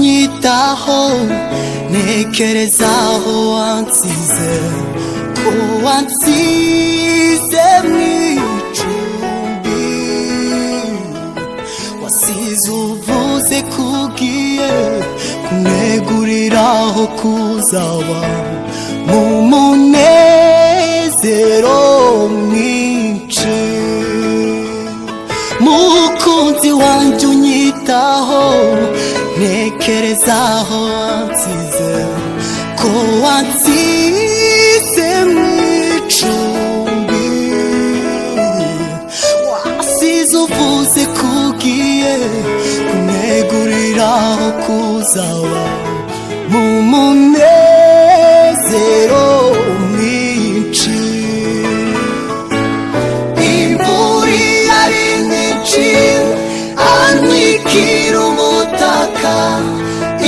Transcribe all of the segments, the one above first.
unyitaho ntekerezaho wansize ko wansize mw'icumbi wasize uvuze kugiye kuneguriraho kuzaba mu munezero mwinshi mukunzi wanjye unyitaho ntekerezaho wansize ko wansize mw'icumbi wasize uvuze kugiye kuneguriraho kuzaba mu munezero mwinshi imvura yari nyinshi antwikira umutaka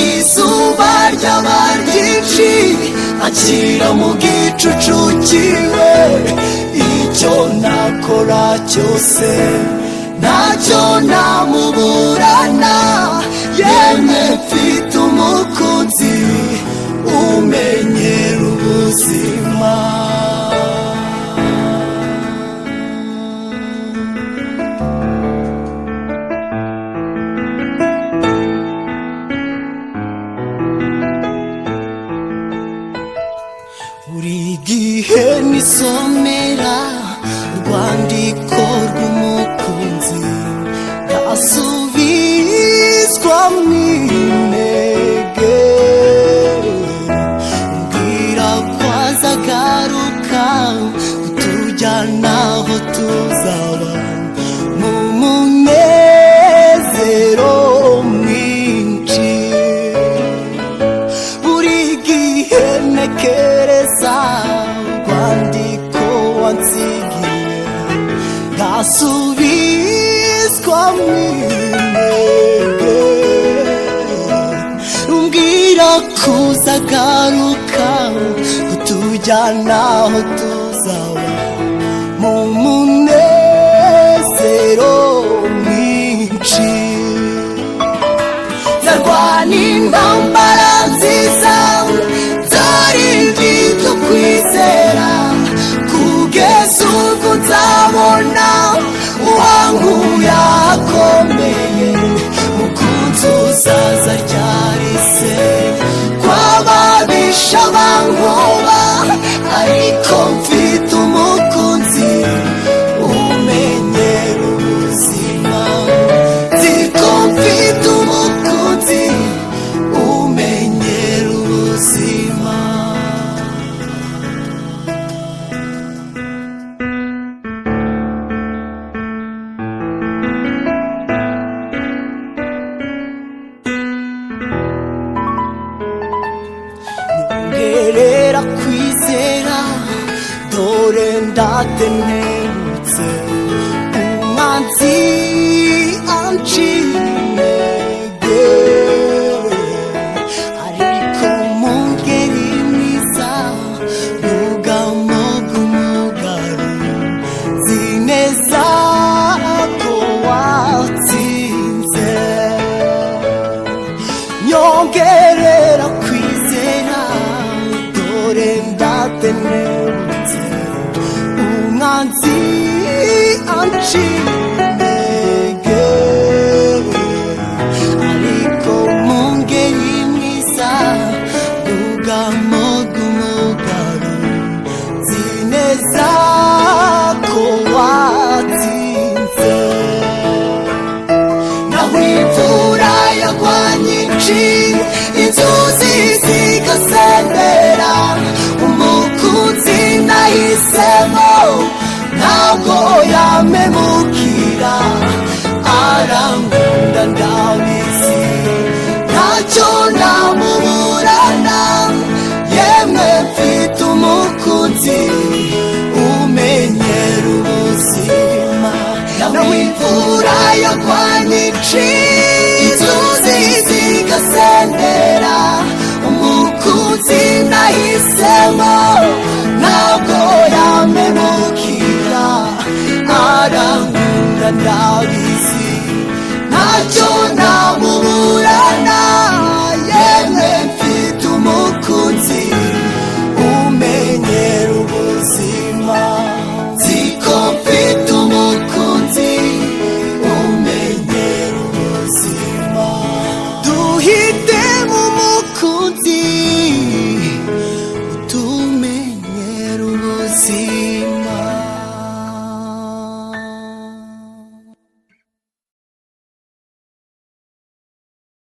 izuba ryaba ryinshi akira mu gicucu kiwe icyo nakora cyose ntacyo namuburana yemwe mfite umukunzi umenyera ubuzima buri gihe nisomera urwandiko rw'umukunzi ndasubizwa mw'intege mbwira ko azagaruka kutujyana aho tuzaba mu munezero mwinshi buri gihe ntekereza urwandiko wansigiye ngasubizwa mw'intege umbwira ko uzagaruka kutujyana aho tuzaba mu munezero mwinshi nzarwana intambara nziza nzarinda tukwizera kugeza ubwo nzabona uwankuye akomeye mukunzi uzaza ryari se kw'ababisha bankoba ariko mfite umukunzi umenyera ubuzima nziko mfite umukunzi umenyera ubuzima nyongerera kwizera dore ndatenebutse umwanzi anciye intege ariko mu ngeri mwiza ubwugamo bw'umugaro nzi neza ko watsinze nyongerera kwizera dore ndatenebutse umwanzi anciye intege ariko mu ngeri mwiza ubwugamo bw'umugaro nzi neza ko watsinze naho imvura yagwa nyinshi inzuzi zigasendera umukunzi nahisemo ntabwo yamemukira arankunda ndabizi ntacyo namuburana yemwe mfite umukunzi umenyera ubuzima nawe imvura yagwa nyinshi